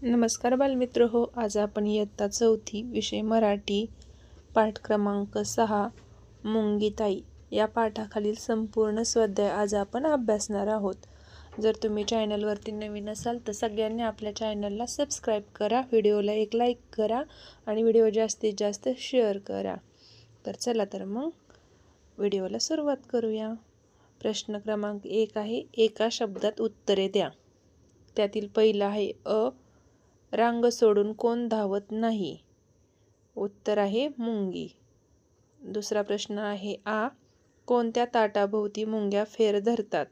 नमस्कार बालमित्र हो, आज आपण इयत्ता चौथी विषय मराठी पाठ क्रमांक 6 मुंगीताई या पाठाखालील संपूर्ण स्वाध्याय आज आपण अभ्यासणार आहोत. जर तुम्ही चॅनलवरती नवीन असाल तर सगळ्यांनी आपल्या चॅनलला सबस्क्राईब करा, व्हिडिओला एक लाईक करा आणि व्हिडिओ जास्तीत जास्त शेअर करा. तर चला तर मग व्हिडिओला सुरुवात करूया. प्रश्न क्रमांक 1 आहे, एका शब्दात उत्तरे द्या. त्यातील पहिला आहे रांग सोडून कोण धावत नाही. उत्तर आहे मुंगी. दुसरा प्रश्न आहे कोणत्या ताटाभोवती मुंग्या फेर धरतात.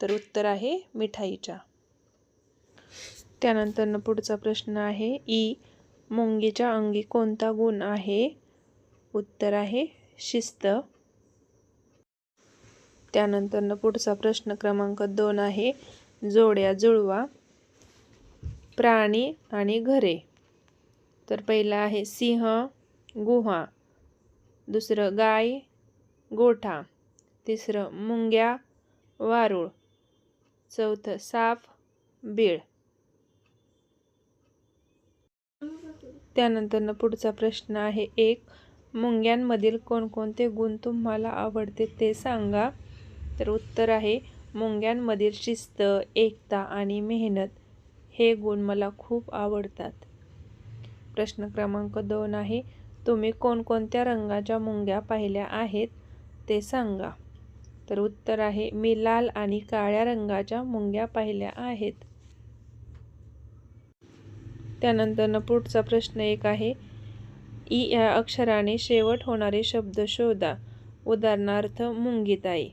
तर उत्तर आहे मिठाईच्या. त्यानंतर पुढचा प्रश्न आहे मुंगीच्या अंगी कोणता गुण आहे. उत्तर आहे शिस्त. त्यानंतर पुढचा प्रश्न क्रमांक 2 आहे, जोड्या जुळवा. प्राणी आणि घरे. तर पहिला आहे सिंह गुहा, दुसरं गाय गोठा, तिसरं मुंग्या वारूळ, चौथं साप बीळ. त्यानंतर पुढचा प्रश्न आहे, मुंग्यांमधील कोणकोणते गुण तुम्हाला आवडते ते सांगा. तर उत्तर आहे मुंग्यांमधील शिस्त, एकता आणि मेहनत हे गुण मला खूप आवडतात. प्रश्न क्रमांक 2 आहे, तुम्ही कोणकोणत्या रंगाच्या मुंग्या पाहिल्या आहेत ते सांगा. तर उत्तर आहे मी लाल आणि काळ्या रंगाच्या मुंग्या पाहिल्या आहेत. त्यानंतर पुढचा प्रश्न 1 आहे, या अक्षराने शेवट होणारे शब्द शोधा. उदाहरणार्थ मुंगीताई.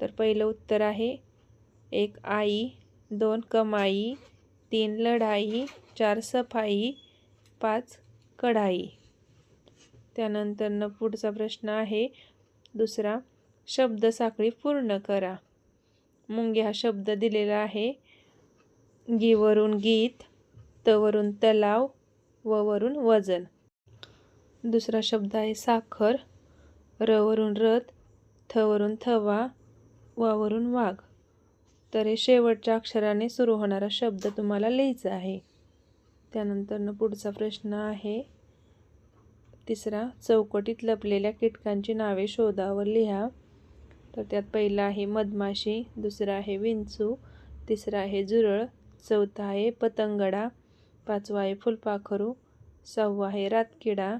तर पहिलं उत्तर आहे 1 आई, 2 कमाई, 3 लढाई, 4 सफाई, 5 कढाई. त्यानंतर पुढचा प्रश्न आहे दुसरा, शब्दसाखळी पूर्ण करा. मुंगी हा शब्द दिलेला आहे. गी वरून गीत, त वरून तलाव, व वरून वजन. दुसरा शब्द आहे साखर, र वरून रथ, थ वरून थवा, व वरून वाघ. तर हे शेवटच्या अक्षराने सुरू होणारा शब्द तुम्हाला लिहायचा आहे. त्यानंतर पुढचा प्रश्न आहे तिसरा, चौकटीत लपलेल्या कीटकांची नावे शोधा व लिहा. तर त्यात पहिला आहे मधमाशी, दुसरा आहे विंचू, तिसरा आहे झुरळ, चौथा आहे पतंगडा, पाचवा आहे फुलपाखरू, सहावा आहे रातकिडा,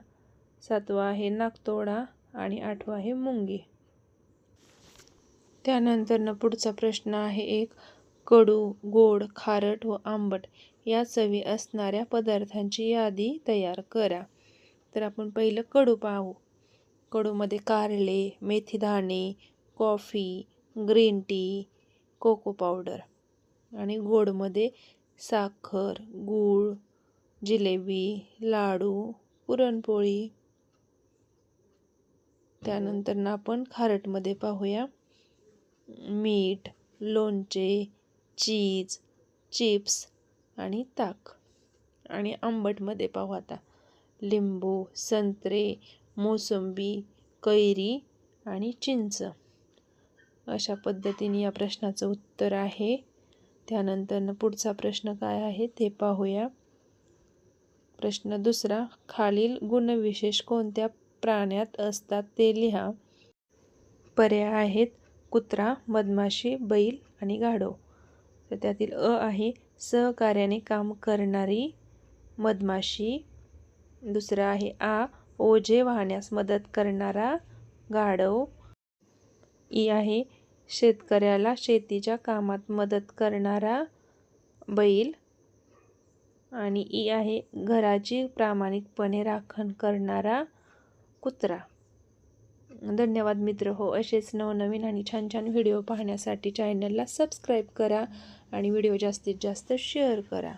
सातवा आहे नाकतोडा आणि आठवा आहे मुंगी. त्यानंतर पुढचा प्रश्न आहे कडू, गोड, खारट व आंबट या चवी असणाऱ्या पदार्थांची यादी तयार करा. तर आपण पहिलं कडू पाहू. कडूमध्ये कारले, मेथीदाणे, coffee, green tea, cocoa powder. आणि गोडमध्ये साखर, गूळ, जिलेबी, लाडू, पुरणपोळी. त्यानंतर आपण खारटमध्ये पाहूया, मीठ, लोणचे, चीज, चिप्स आणि ताक. आणि आंबटमध्ये पाहू आता, लिंबू, संत्रे, मोसंबी, कैरी आणि चिंच. अशा पद्धतीने या प्रश्नाचं उत्तर आहे. त्यानंतर पुढचा प्रश्न काय आहे ते पाहूया. प्रश्न दुसरा, खालील गुणविशेष कोणत्या प्राण्यात असतात ते लिहा. पर्याय आहेत कुत्रा, मधमाशी, बैल आणि गाढव. तर त्यातील आहे सहकार्याने काम करणारी मधमाशी. दुसरा आहे ओझे वाहण्यास मदत करणारा गाढव. आहे शेतकऱ्याला शेतीच्या कामात मदत करणारा बैल. आणि आहे घराची प्रामाणिकपणे राखण करणारा कुत्रा. धन्यवाद मित्र हो. असेच नवनवीन आणि छान छान व्हिडिओ पाहण्यासाठी चॅनलला सबस्क्राईब करा आणि व्हिडिओ जास्तीत जास्त शेअर करा.